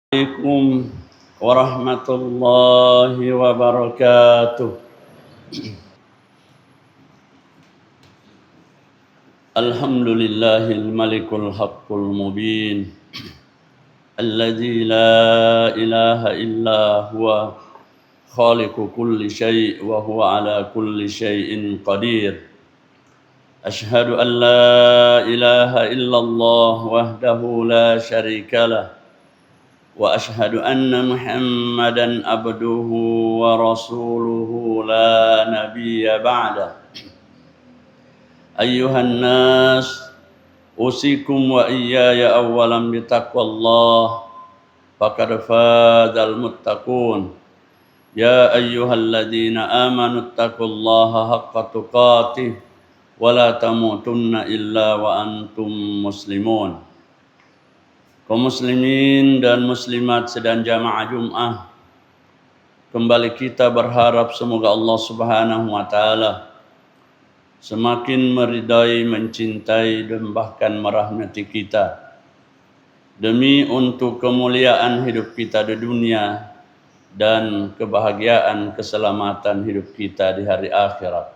Assalamualaikum warahmatullahi wabarakatuh. Alhamdulillahil malikul haqqul mubin alladzi la ilaha illa huwa khaliqu kulli syai' wa huwa ala kulli syai'in qadir. Ashhadu an la ilaha illallah wahdahu la syarikalah wa ashhadu anna Muhammadan abduhu wa rasuluhu la nabiyya ba'da. Ayyuhan nas, usikum wa iyaya awalan bitaqwallah, faqad fazal muttaqun. Ya ayyuhalladzina amanu taqullaha haqqa tuqatih wa la tamutunna illa wa antum muslimun. Kaum muslimin dan muslimat sedang jamaah Jum'ah, kembali kita berharap semoga Allah Subhanahu wa taala semakin meridai, mencintai dan bahkan merahmati kita demi untuk kemuliaan hidup kita di dunia dan kebahagiaan keselamatan hidup kita di hari akhirat.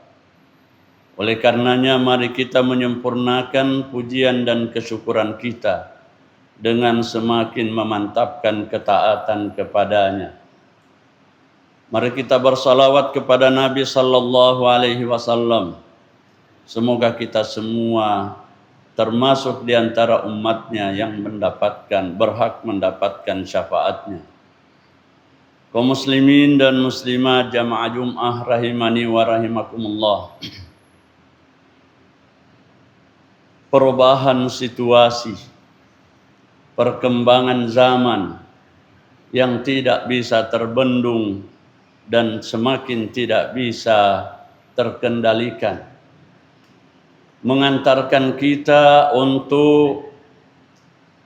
Oleh karenanya mari kita menyempurnakan pujian dan kesyukuran kita dengan semakin memantapkan ketaatan kepadanya. Mari kita bersalawat kepada Nabi sallallahu alaihi wasallam. Semoga kita semua termasuk di antara umatnya yang berhak mendapatkan syafaatnya. Kaum muslimin dan muslimat jamaah Jum'ah rahimani wa rahimakumullah. Perubahan situasi, perkembangan zaman yang tidak bisa terbendung dan semakin tidak bisa terkendalikan mengantarkan kita untuk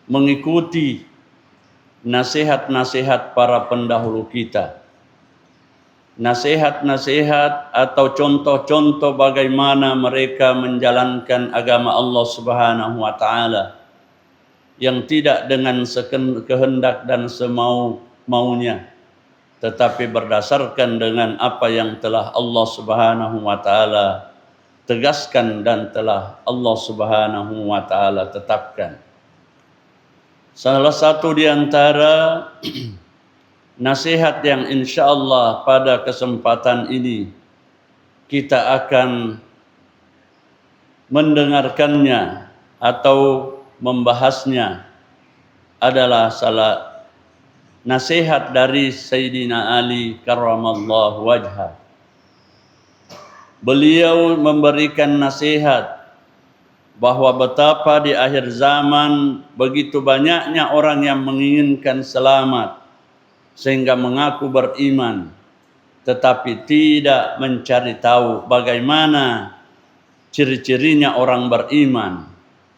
mengikuti nasihat-nasihat para pendahulu kita. Nasihat-nasihat atau contoh-contoh bagaimana mereka menjalankan agama Allah Subhanahu wa taala yang tidak dengan kehendak dan semau-maunya, tetapi berdasarkan dengan apa yang telah Allah Subhanahu wa taala tegaskan dan telah Allah Subhanahu wa taala tetapkan. Salah satu di antara nasihat yang insyaallah pada kesempatan ini kita akan mendengarkannya atau membahasnya adalah salah nasihat dari Sayyidina Ali karramallahu wajhah. Beliau memberikan nasihat bahwa betapa di akhir zaman begitu banyaknya orang yang menginginkan selamat sehingga mengaku beriman tetapi tidak mencari tahu bagaimana ciri-cirinya orang beriman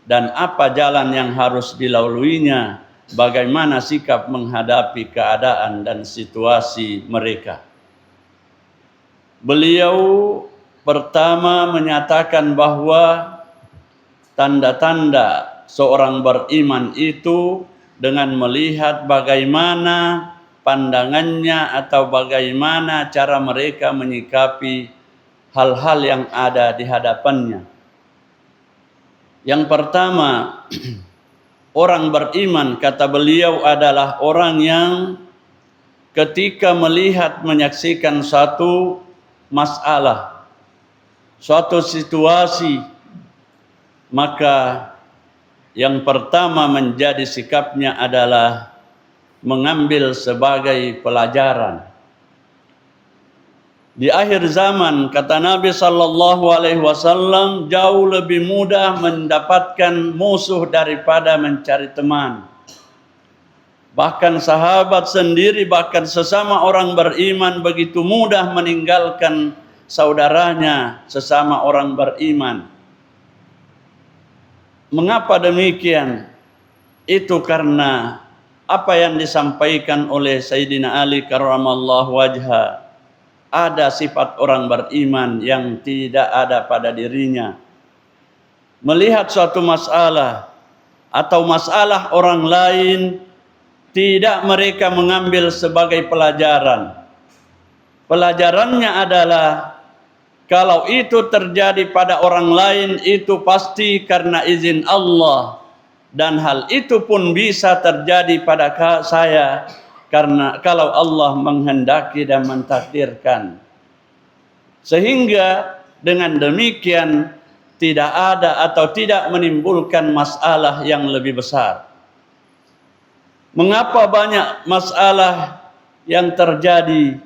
dan apa jalan yang harus dilaluinya, bagaimana sikap menghadapi keadaan dan situasi mereka. Beliau pertama menyatakan bahwa tanda-tanda seorang beriman itu dengan melihat bagaimana pandangannya atau bagaimana cara mereka menyikapi hal-hal yang ada di hadapannya. Yang pertama, orang beriman, kata beliau, adalah orang yang ketika melihat menyaksikan satu masalah, suatu situasi, maka yang pertama menjadi sikapnya adalah mengambil sebagai pelajaran. Di akhir zaman, kata Nabi sallallahu alaihi wasallam, jauh lebih mudah mendapatkan musuh daripada mencari teman. Bahkan sahabat sendiri, bahkan sesama orang beriman begitu mudah meninggalkan saudaranya sesama orang beriman. Mengapa demikian? Itu karena apa yang disampaikan oleh Sayyidina Ali karramallahu wajhah. Ada sifat orang beriman yang tidak ada pada dirinya. Melihat suatu masalah atau masalah orang lain tidak mereka mengambil sebagai pelajaran. Pelajarannya adalah kalau itu terjadi pada orang lain itu pasti karena izin Allah, dan hal itu pun bisa terjadi pada saya karena kalau Allah menghendaki dan mentakdirkan. Sehingga dengan demikian tidak ada atau tidak menimbulkan masalah yang lebih besar. Mengapa banyak masalah yang terjadi?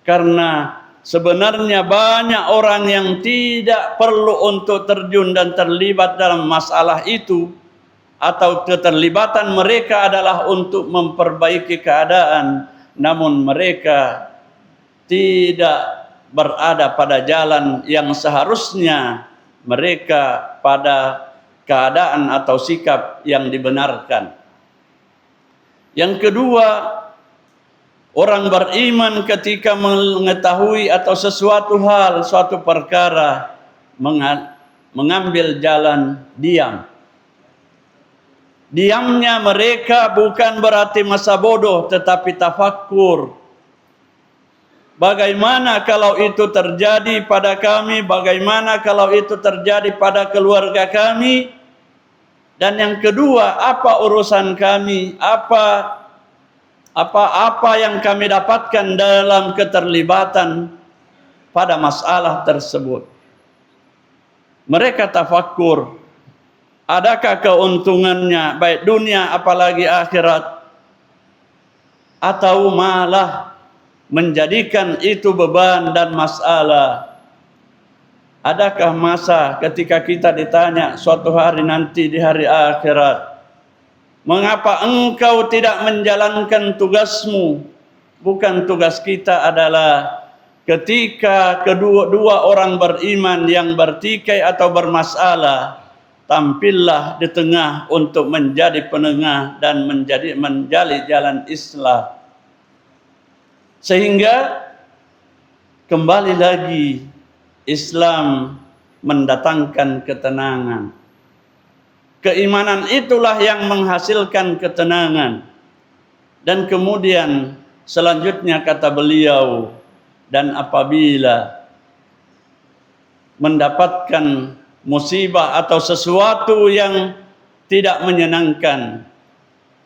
Karena sebenarnya banyak orang yang tidak perlu untuk terjun dan terlibat dalam masalah itu, atau keterlibatan mereka adalah untuk memperbaiki keadaan, namun mereka tidak berada pada jalan yang seharusnya mereka pada keadaan atau sikap yang dibenarkan. Yang kedua, orang beriman ketika mengetahui atau sesuatu hal, suatu perkara, mengambil jalan diam. Diamnya mereka bukan berarti masa bodoh, tetapi tafakkur. Bagaimana kalau itu terjadi pada kami? Bagaimana kalau itu terjadi pada keluarga kami? Dan yang kedua, apa urusan kami? Apa yang kami dapatkan dalam keterlibatan pada masalah tersebut? Mereka tafakkur. Adakah keuntungannya baik dunia apalagi akhirat? Atau malah menjadikan itu beban dan masalah? Adakah masa ketika kita ditanya suatu hari nanti di hari akhirat, mengapa engkau tidak menjalankan tugasmu? Bukan tugas kita adalah ketika kedua orang beriman yang bertikai atau bermasalah, tampillah di tengah untuk menjadi penengah dan menjali jalan islah. Sehingga kembali lagi Islam mendatangkan ketenangan. Keimanan itulah yang menghasilkan ketenangan. Dan kemudian selanjutnya kata beliau, dan apabila mendapatkan musibah atau sesuatu yang tidak menyenangkan,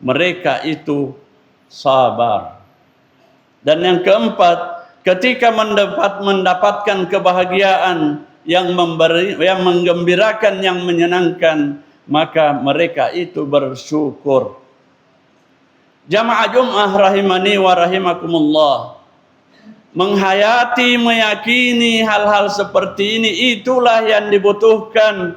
mereka itu sabar. Dan yang keempat, ketika mendapatkan kebahagiaan yang menggembirakan, yang menyenangkan, maka mereka itu bersyukur. Jamaah Jum'ah rahimani wa rahimakumullah, menghayati, meyakini hal-hal seperti ini, itulah yang dibutuhkan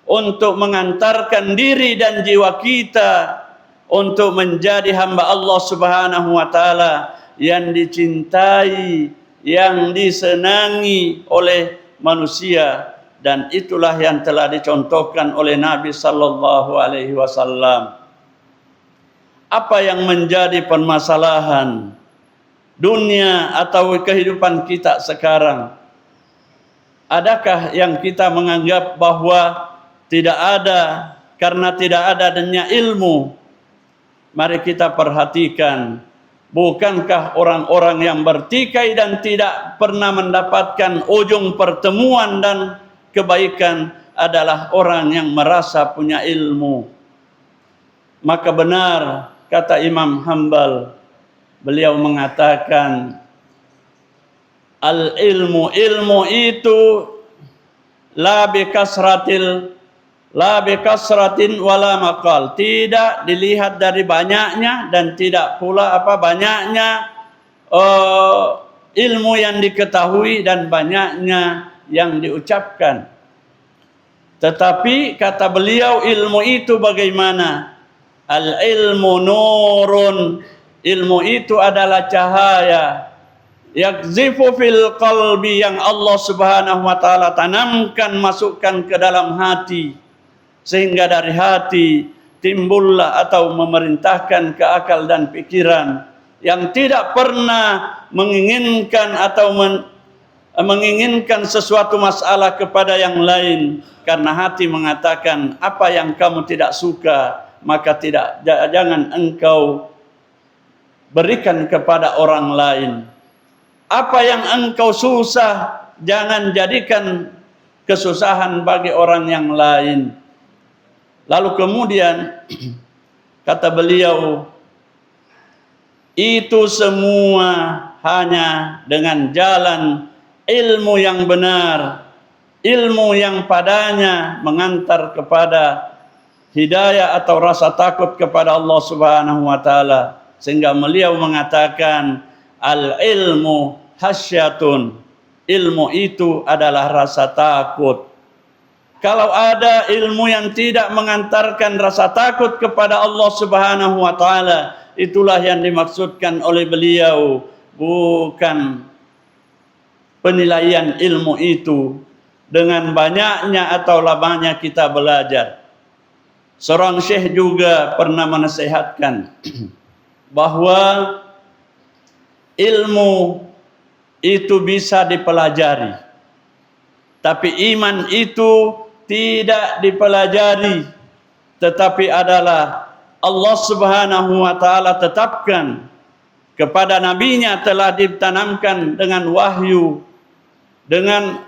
untuk mengantarkan diri dan jiwa kita untuk menjadi hamba Allah Subhanahu wa taala yang dicintai, yang disenangi oleh manusia, dan itulah yang telah dicontohkan oleh Nabi sallallahu alaihi wasallam. Apa yang menjadi permasalahan dunia atau kehidupan kita sekarang? Adakah yang kita menganggap bahwa tidak ada karena tidak adanya ilmu? Mari kita perhatikan, bukankah orang-orang yang bertikai dan tidak pernah mendapatkan ujung pertemuan dan kebaikan adalah orang yang merasa punya ilmu? Maka benar kata Imam Hambal, beliau mengatakan, ilmu itu la bikasratin wala maqal, tidak dilihat dari banyaknya dan tidak pula banyaknya ilmu yang diketahui dan banyaknya yang diucapkan. Tetapi kata beliau, ilmu itu bagaimana? Al ilmu nurun, ilmu itu adalah cahaya, yakzifu fil qalbi, yang Allah Subhanahu wa taala tanamkan, masukkan ke dalam hati, sehingga dari hati timbullah atau memerintahkan ke akal dan pikiran yang tidak pernah menginginkan atau menginginkan sesuatu masalah kepada yang lain, karena hati mengatakan apa yang kamu tidak suka maka jangan engkau berikan kepada orang lain. Apa yang engkau susah, jangan jadikan kesusahan bagi orang yang lain. Lalu kemudian kata beliau, itu semua hanya dengan jalan ilmu yang benar, ilmu yang padanya mengantar kepada hidayah atau rasa takut kepada Allah Subhanahu wa taala. Sehingga beliau mengatakan al-ilmu hasyatun. Ilmu itu adalah rasa takut. Kalau ada ilmu yang tidak mengantarkan rasa takut kepada Allah Subhanahu wa taala, itulah yang dimaksudkan oleh beliau, bukan penilaian ilmu itu dengan banyaknya atau lamanya kita belajar. Seorang syekh juga pernah menasihatkan bahwa ilmu itu bisa dipelajari, tapi iman itu tidak dipelajari, tetapi adalah Allah Subhanahu wa taala tetapkan kepada nabinya, telah ditanamkan dengan wahyu, dengan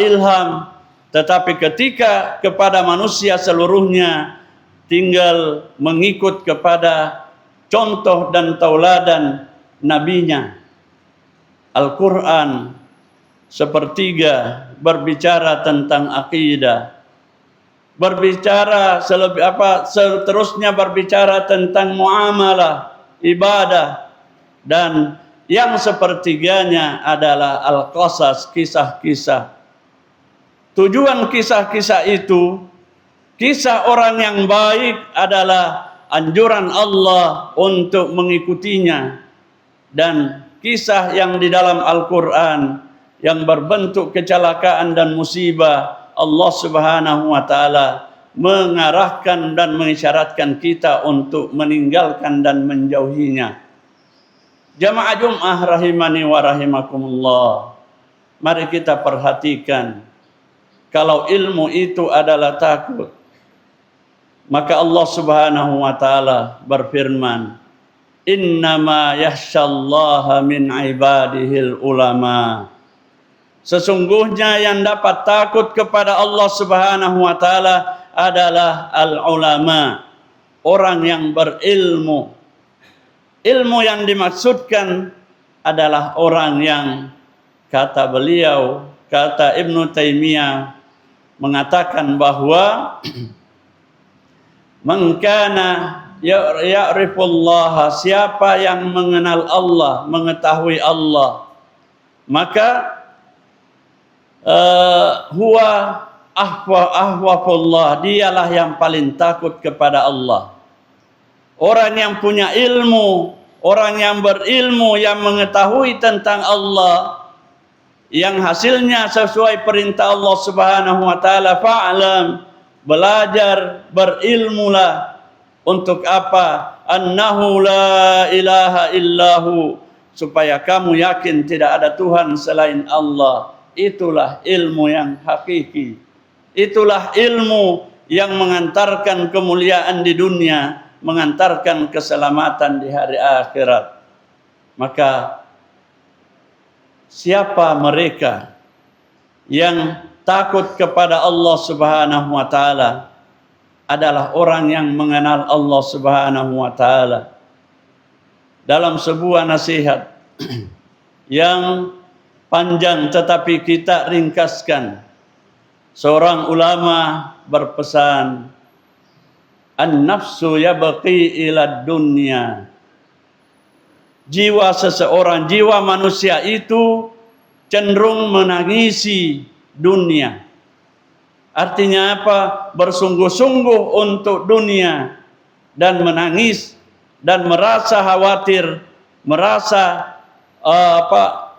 ilham, tetapi ketika kepada manusia seluruhnya tinggal mengikut kepada contoh dan tauladan nabinya. Al-Quran sepertiga berbicara tentang akidah, berbicara seterusnya berbicara tentang muamalah, ibadah, dan yang sepertiganya adalah al-qasas, kisah-kisah. Tujuan kisah-kisah itu, kisah orang yang baik adalah anjuran Allah untuk mengikutinya, dan kisah yang di dalam Al-Quran yang berbentuk kecelakaan dan musibah, Allah Subhanahu wa taala mengarahkan dan mengisyaratkan kita untuk meninggalkan dan menjauhinya. Jamaah Jum'ah rahimani wa rahimakumullah, mari kita perhatikan, kalau ilmu itu adalah takut, maka Allah Subhanahu wa taala berfirman, innama yakhsyallaha min ibadihil ulama. Sesungguhnya yang dapat takut kepada Allah Subhanahu wa taala adalah al-ulama, orang yang berilmu. Ilmu yang dimaksudkan adalah orang yang, kata beliau, kata Ibnu Taimiyah mengatakan bahwa man kana ya'rifullah, siapa yang mengenal Allah, mengetahui Allah, maka huwa ahwafullah, dialah yang paling takut kepada Allah. Orang yang punya ilmu, orang yang berilmu, yang mengetahui tentang Allah, yang hasilnya sesuai perintah Allah Subhanahu wa taala, fa'lam, belajar, berilmulah. Untuk apa? Annahu la ilaha illahu, supaya kamu yakin tidak ada Tuhan selain Allah. Itulah ilmu yang hakiki. Itulah ilmu yang mengantarkan kemuliaan di dunia, mengantarkan keselamatan di hari akhirat. Maka siapa mereka yang takut kepada Allah Subhanahu wa taala? Adalah orang yang mengenal Allah Subhanahu wa taala. Dalam sebuah nasihat yang panjang tetapi kita ringkaskan, seorang ulama berpesan, an-nafsu yabqi ila dunya. Jiwa seseorang, jiwa manusia itu cenderung menangisi dunia. Artinya apa? Bersungguh-sungguh untuk dunia dan menangis dan merasa khawatir, merasa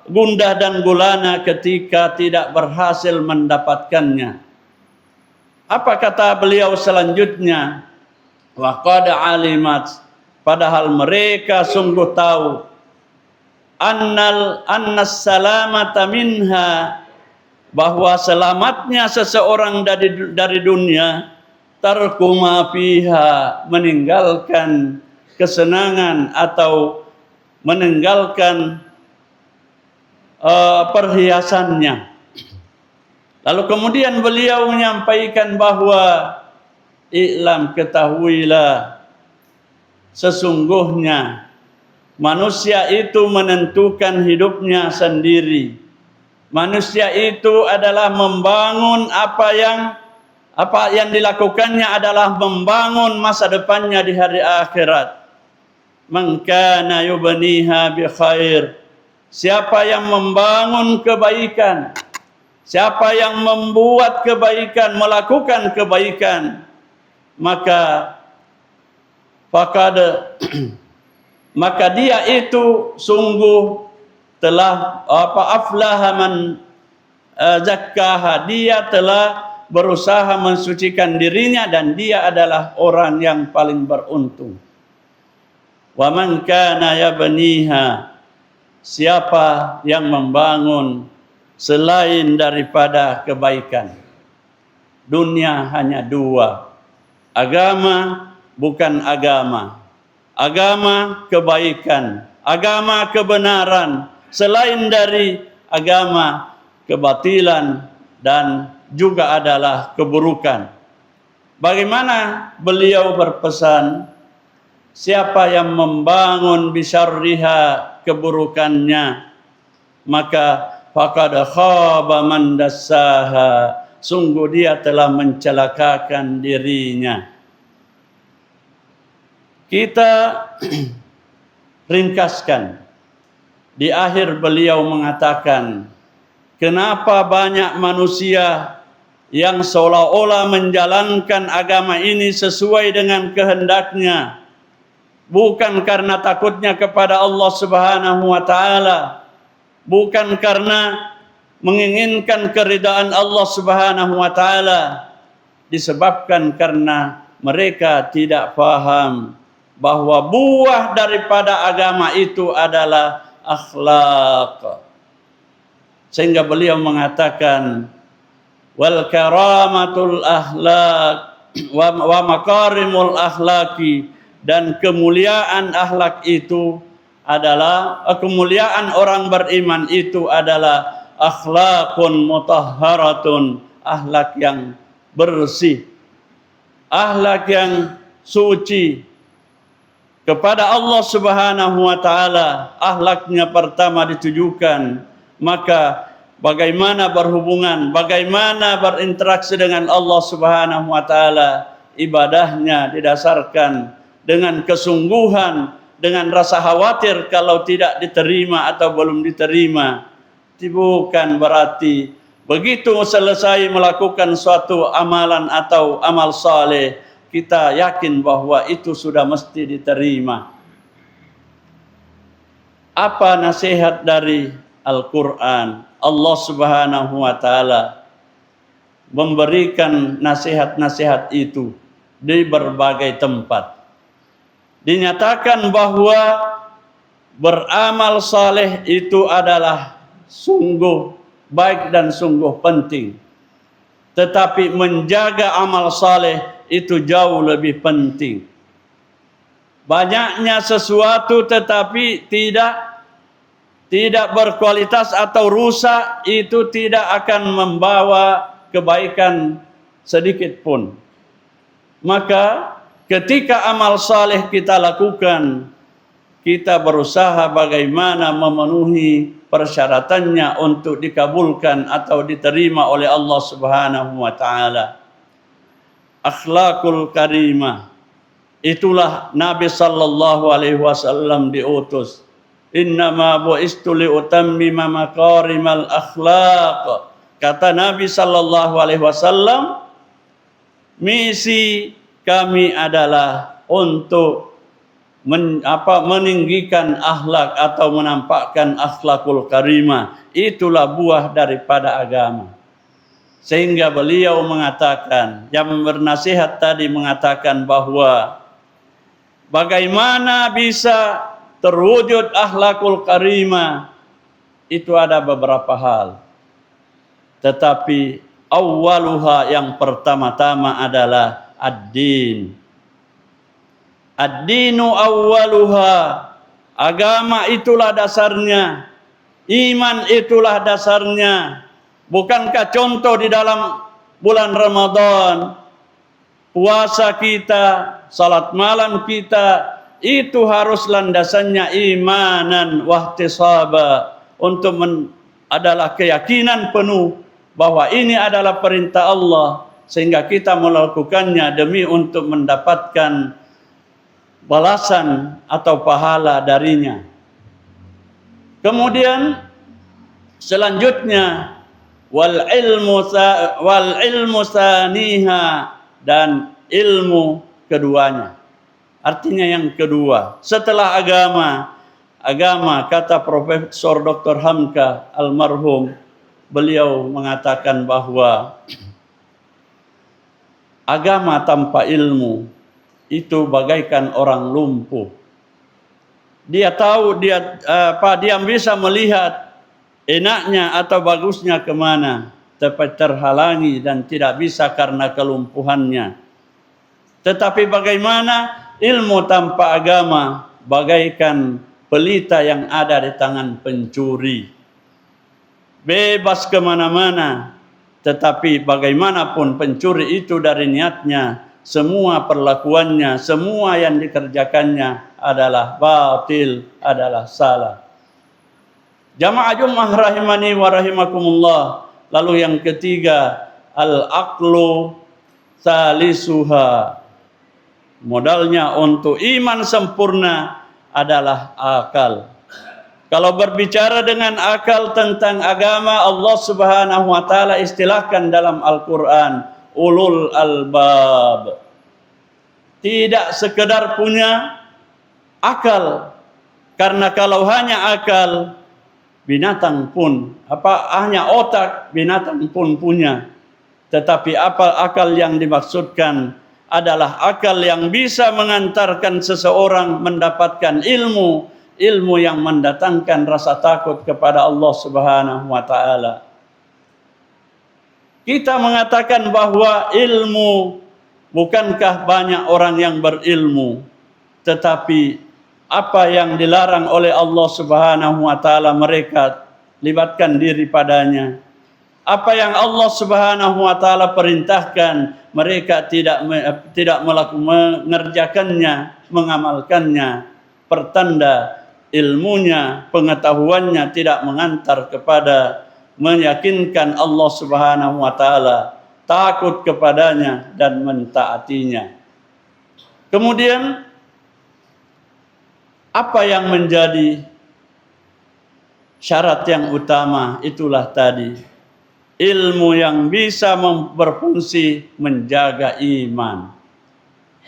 gundah dan gulana ketika tidak berhasil mendapatkannya. Apa kata beliau selanjutnya? Wa qad alimat, padahal mereka sungguh tahu, annas salamata minha, bahwa selamatnya seseorang dari dunia, tarku ma fiha, meninggalkan kesenangan atau meninggalkan perhiasannya. Lalu kemudian beliau menyampaikan bahwa i'lam, ketahuilah, sesungguhnya manusia itu menentukan hidupnya sendiri. Manusia itu adalah membangun apa yang dilakukannya adalah membangun masa depannya di hari akhirat. Man kana yubniha bi khair. Siapa yang membangun kebaikan, siapa yang membuat kebaikan, melakukan kebaikan, maka maka dia itu sungguh telah aflaha man zakkaha, dia telah berusaha mensucikan dirinya dan dia adalah orang yang paling beruntung. Wa man kana yabniha, siapa yang membangun selain daripada kebaikan. Dunia hanya dua. Agama bukan agama. Agama kebaikan, agama kebenaran. Selain dari agama kebatilan dan juga adalah keburukan. Bagaimana beliau berpesan, siapa yang membangun bisyarriha, keburukannya, maka faqad khaba man dassaha, sungguh dia telah mencelakakan dirinya. Kita ringkaskan. Di akhir beliau mengatakan, kenapa banyak manusia yang seolah-olah menjalankan agama ini sesuai dengan kehendaknya, bukan karena takutnya kepada Allah Subhanahu wa taala, bukan karena menginginkan keridaan Allah Subhanahu wa taala, disebabkan karena mereka tidak paham bahwa buah daripada agama itu adalah akhlak. Sehingga beliau mengatakan, wal karamatul akhlak wa makarimul akhlaki, dan kemuliaan akhlak itu adalah, kemuliaan orang beriman itu adalah akhlakun mutahharatun, akhlak yang bersih, akhlak yang suci kepada Allah Subhanahu wa taala. Akhlaknya pertama ditujukan, maka bagaimana berhubungan, bagaimana berinteraksi dengan Allah Subhanahu wa taala, ibadahnya didasarkan dengan kesungguhan, dengan rasa khawatir kalau tidak diterima atau belum diterima. Bukan berarti begitu selesai melakukan suatu amalan atau amal saleh, kita yakin bahwa itu sudah mesti diterima. Apa nasihat dari Al-Quran? Allah Subhanahu wa taala memberikan nasihat-nasihat itu di berbagai tempat. Dinyatakan bahwa beramal saleh itu adalah sungguh baik dan sungguh penting. Tetapi menjaga amal saleh itu jauh lebih penting. Banyaknya sesuatu tetapi tidak berkualitas atau rusak, itu tidak akan membawa kebaikan sedikit pun. Maka ketika amal saleh kita lakukan, kita berusaha bagaimana memenuhi persyaratannya untuk dikabulkan atau diterima oleh Allah Subhanahu wa taala. Akhlakul karimah, itulah Nabi sallallahu alaihi wasallam diutus. Innama bu'istu liutammima makarimal akhlaq. Kata Nabi sallallahu alaihi wasallam, misi kami adalah untuk meninggikan akhlak atau menampakkan akhlakul karimah. Itulah buah daripada agama. Sehingga beliau mengatakan, yang bernasihat tadi mengatakan bahwa bagaimana bisa terwujud akhlakul karimah, itu ada beberapa hal. Tetapi awwaluha, yang pertama-tama adalah ad-din. Ad-dinu awwaluha, Agama itulah dasarnya. Iman itulah dasarnya. Bukankah contoh di dalam bulan Ramadan, puasa kita, salat malam kita, itu harus landasannya imanan wahtisaba, adalah keyakinan penuh bahwa ini adalah perintah Allah, sehingga kita melakukannya demi untuk mendapatkan balasan atau pahala darinya. Kemudian selanjutnya wal ilmu saniha, dan ilmu keduanya. Artinya yang kedua setelah agama kata Profesor Dr. Hamka almarhum, beliau mengatakan bahwa agama tanpa ilmu itu bagaikan orang lumpuh. Dia tahu dia bisa melihat enaknya atau bagusnya kemana, tapi terhalangi dan tidak bisa karena kelumpuhannya. Tetapi bagaimana ilmu tanpa agama? Bagaikan pelita yang ada di tangan pencuri. Bebas kemana-mana, tetapi bagaimanapun pencuri itu dari niatnya, semua perlakuannya, semua yang dikerjakannya adalah batil, adalah salah. Jamaah Jumat rahimani wa rahimakumullah. Lalu yang ketiga, al-aqlu salisuha. Modalnya untuk iman sempurna adalah akal. Kalau berbicara dengan akal tentang agama, Allah Subhanahu wa taala istilahkan dalam Al-Qur'an ulul albab. Tidak sekedar punya akal, karena kalau hanya akal, binatang pun hanya otak, binatang pun punya. Tetapi apa akal yang dimaksudkan adalah akal yang bisa mengantarkan seseorang mendapatkan ilmu yang mendatangkan rasa takut kepada Allah Subhanahu wa taala. Kita mengatakan bahwa ilmu, bukankah banyak orang yang berilmu, tetapi apa yang dilarang oleh Allah Subhanahu wa taala mereka libatkan diri padanya. Apa yang Allah Subhanahu wa taala perintahkan mereka tidak mengerjakannya, mengamalkannya. Pertanda ilmunya, pengetahuannya tidak mengantar kepada meyakinkan Allah Subhanahu wa taala, takut kepadanya dan mentaatinya. Kemudian apa yang menjadi syarat yang utama? Itulah tadi, ilmu yang bisa berfungsi menjaga iman.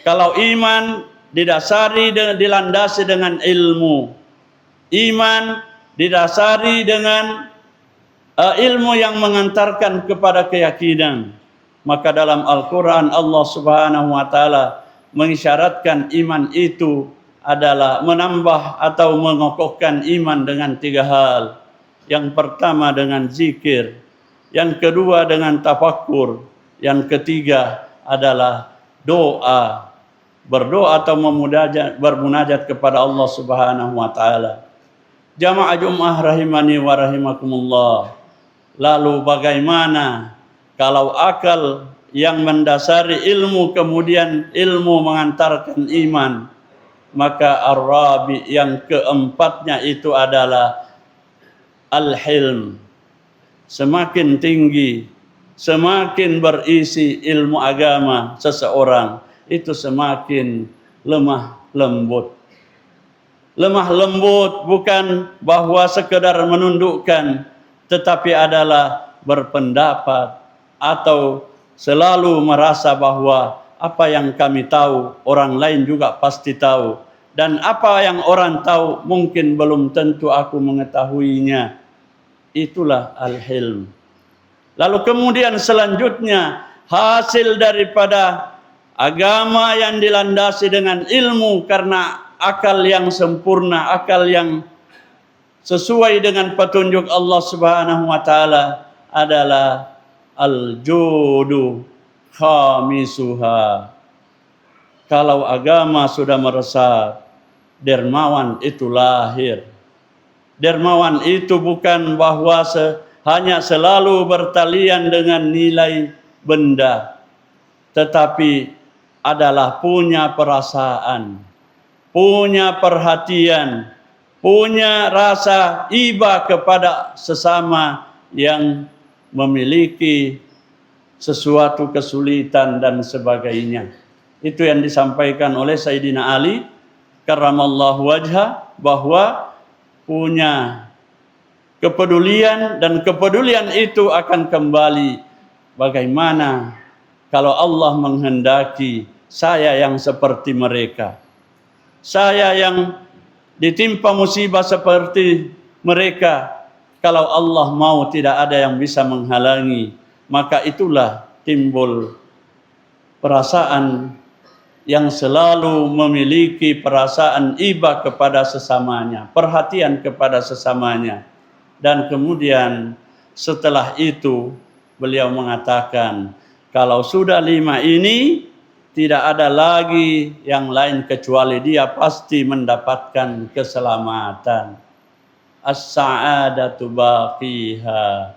Kalau iman dilandasi dengan ilmu, iman didasari dengan ilmu yang mengantarkan kepada keyakinan, maka dalam Al-Quran Allah Subhanahu wa taala mengisyaratkan iman itu adalah menambah atau mengokohkan iman dengan 3 hal. Yang pertama dengan zikir, yang kedua dengan tafakkur, yang ketiga adalah doa, berdoa atau bermunajat kepada Allah Subhanahu wa taala. Jamaah Jumat rahimani wa rahimakumullah. Lalu bagaimana kalau akal yang mendasari ilmu kemudian ilmu mengantarkan iman? Maka ar-rabi yang keempatnya itu adalah al-hilm. Semakin tinggi, semakin berisi ilmu agama seseorang, itu semakin lemah lembut. Lemah lembut bukan bahwa sekedar menundukkan, tetapi adalah berpendapat atau selalu merasa bahwa apa yang kami tahu orang lain juga pasti tahu, dan apa yang orang tahu mungkin belum tentu aku mengetahuinya. Itulah al-hilm. Lalu kemudian selanjutnya, hasil daripada agama yang dilandasi dengan ilmu karena akal yang sempurna, akal yang sesuai dengan petunjuk Allah Subhanahu wa taala adalah al-judu khamisuha. Kalau agama sudah meresap, dermawan itu lahir. Dermawan itu bukan bahwa hanya selalu bertalian dengan nilai benda, tetapi adalah punya perasaan, punya perhatian, punya rasa iba kepada sesama yang memiliki sesuatu kesulitan dan sebagainya. Itu yang disampaikan oleh Sayyidina Ali karramallahu wajhah, bahwa punya kepedulian, dan kepedulian itu akan kembali bagaimana kalau Allah menghendaki saya yang seperti mereka, saya yang ditimpa musibah seperti mereka. Kalau Allah mau, tidak ada yang bisa menghalangi. Maka itulah timbul perasaan yang selalu memiliki perasaan iba kepada sesamanya, perhatian kepada sesamanya. Dan kemudian setelah itu beliau mengatakan, kalau sudah 5 ini, tidak ada lagi yang lain kecuali dia pasti mendapatkan keselamatan. As-sa'adatu baqiha.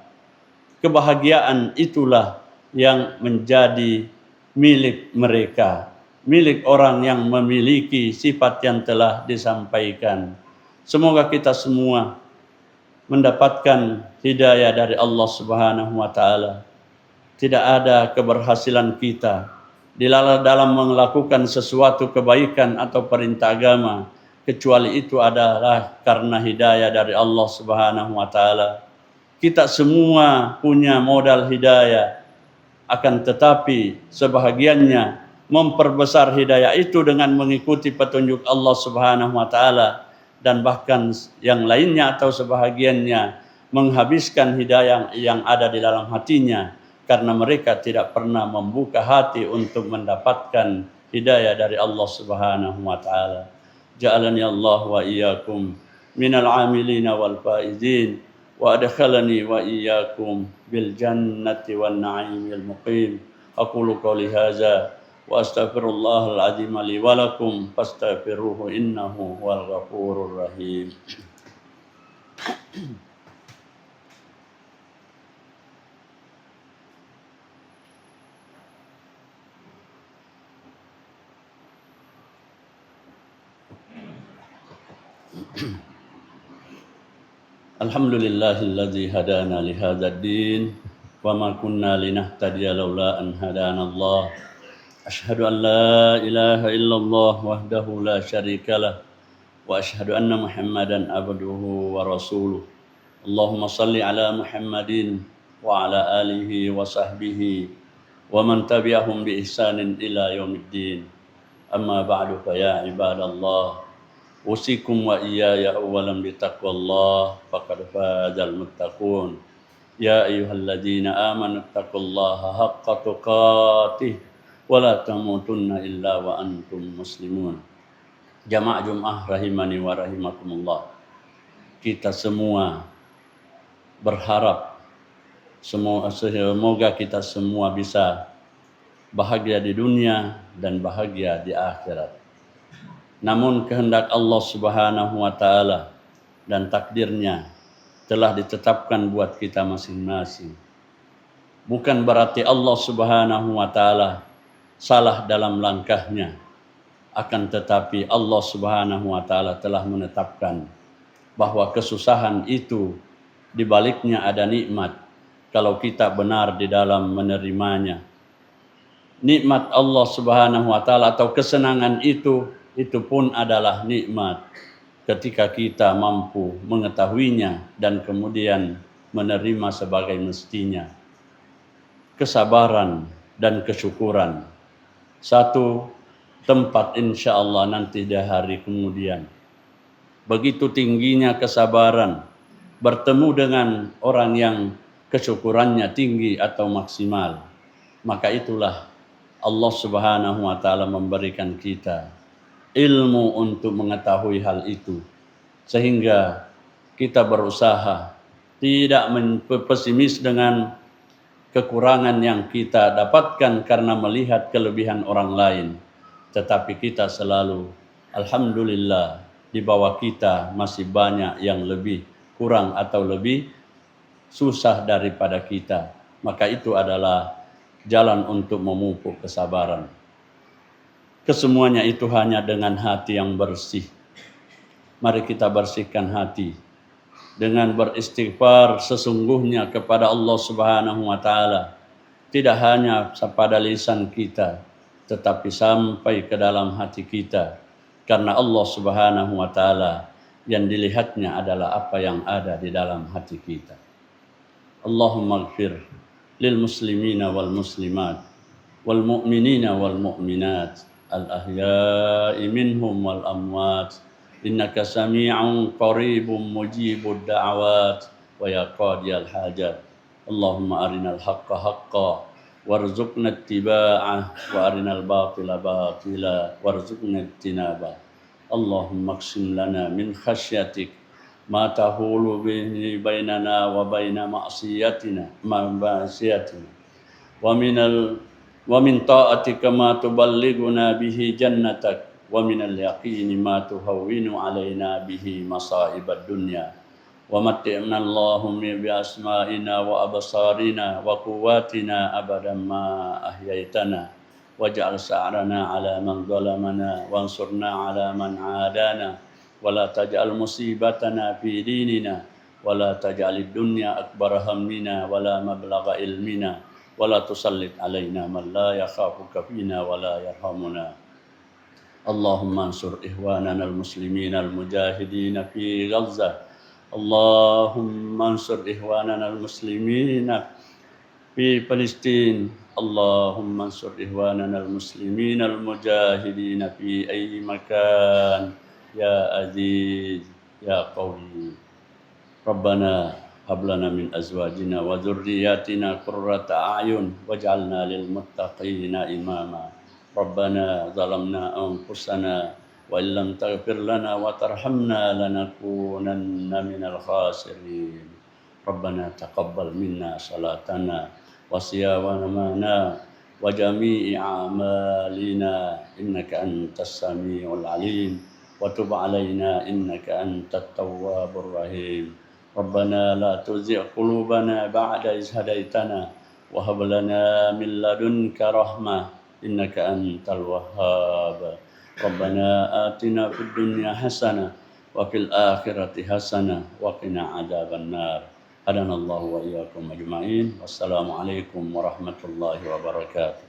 Kebahagiaan itulah yang menjadi milik mereka, milik orang yang memiliki sifat yang telah disampaikan. Semoga kita semua mendapatkan hidayah dari Allah Subhanahu wa taala. Tidak ada keberhasilan kita di dalam melakukan sesuatu kebaikan atau perintah agama kecuali itu adalah karena hidayah dari Allah Subhanahu wa taala. Kita semua punya modal hidayah, akan tetapi sebahagiannya memperbesar hidayah itu dengan mengikuti petunjuk Allah Subhanahu wa taala, dan bahkan yang lainnya atau sebahagiannya menghabiskan hidayah yang ada di dalam hatinya karena mereka tidak pernah membuka hati untuk mendapatkan hidayah dari Allah Subhanahu wa taala. Ja'alani Allah wa iyyakum minal amilina wal faizin wa adkhalani wa iyyakum bil jannati wan na'imil muqim. Aqulu qouli hadza wa astaghfirullahal azim li wa lakum fastaghfiruhu innahu huwal ghafurur rahim. Alhamdulillahilladzi hadana li hadzal din wa ma kunna linahtadiya laula an hadanallah. Asyhadu an la ilaha illallah wahdahu la syarikalah wa asyhadu anna Muhammadan abduhu wa rasuluh. Allahumma salli ala Muhammadin wa ala alihi wa sahbihi wa man tabi'ahum bi ihsanin ila yaumiddin. Amma ba'du, fa ya ibadallah, usikum wa iyaya awalan bitaqwallah faqad fazal muttaqun. Ya ayyuhalladzina amanu taqullaha haqqa tuqatih wa la tamutunna illa wa antum muslimun. Jamaah Jumat rahimani wa rahimakumullah. Kita semua berharap semoga kita semua bisa bahagia di dunia dan bahagia di akhirat. Namun kehendak Allah Subhanahu wa taala dan takdirnya telah ditetapkan buat kita masing-masing. Bukan berarti Allah Subhanahu wa taala salah dalam langkahnya, akan tetapi Allah Subhanahu wa taala telah menetapkan bahwa kesusahan itu di baliknya ada nikmat kalau kita benar di dalam menerimanya. Nikmat Allah Subhanahu wa taala atau kesenangan itu pun adalah nikmat ketika kita mampu mengetahuinya dan kemudian menerima sebagai mestinya. Kesabaran dan kesyukuran, satu tempat insya Allah nanti di hari kemudian. Begitu tingginya kesabaran bertemu dengan orang yang kesyukurannya tinggi atau maksimal, maka itulah Allah Subhanahu wa taala memberikan kita ilmu untuk mengetahui hal itu, sehingga kita berusaha tidak pesimis dengan kekurangan yang kita dapatkan karena melihat kelebihan orang lain, tetapi kita selalu alhamdulillah di bawah kita masih banyak yang lebih kurang atau lebih susah daripada kita. Maka itu adalah jalan untuk memupuk kesabaran. Kesemuanya itu hanya dengan hati yang bersih. Mari kita bersihkan hati dengan beristighfar sesungguhnya kepada Allah Subhanahu wa taala. Tidak hanya pada lisan kita, tetapi sampai ke dalam hati kita. Karena Allah Subhanahu wa taala yang dilihatnya adalah apa yang ada di dalam hati kita. Allahumma ighfir lil muslimina wal muslimat wal mu'minina wal mu'minat al ahya'i minhum wal amwat innaka sami'un qaribun mujibud da'awat wa ya qadiyal hajat. Allahumma arinal haqqa haqqa warzuqna ittiba'ah wa arinal batila batila warzuqna ijtinabah. Allahumma aqsim lana min khasyatik ma tahulu bihi bainana wa baina ma'siyatina wa min ta'atika ma tuballighuna bihi jannatak wa minal yaqini ma tuhawwinu alaina bihi masa'ibad dunya wa matti'na Allahumma bi asma'ina wa absarina wa quwwatina abadan ma ahyaitana waj'al sa'rana ala man zalamana wansurna ala man 'adana wa la taj'al musibatana fi dinina wa la taj'alid dunya akbar hammina wa la mablagha ilmina wa la tusallit alaina man la yakhafuka fina wa la yarhamuna. Allahumma ansur ihwanana al-muslimina al-mujahidina fi Gaza. Allahumma ansur ihwanana al-muslimina fi Palestin. Allahumma ansur ihwanana al-muslimina al-mujahidina fi ayyi makan. Ya Aziz, Ya Qawi. Rabbana hablana min azwajina wa dhurriyyatina qurrata a'yun waj'alna lil muttaqina imama. Rabbana zalamna anfusana wa illam taghfir lana wa tarhamna lanakunanna minal khasirin. Rabbana taqabbal minna salatana wa siyamana wa jami'i a'malina innaka antas samiul alim wa tub alaina innaka antat tawwabur rahim. Rabbana la tuzigh qulubana ba'da idh hadaitana wa hab lana min ladunka rahmah innaka antal wahhab. Rabbana atina fid dunya hasanah wa fil akhirati hasanah wa qina adzabannar. Hadanallahu wa iyyakum ajma'in. Wassalamu alaikum warahmatullahi wabarakatuh.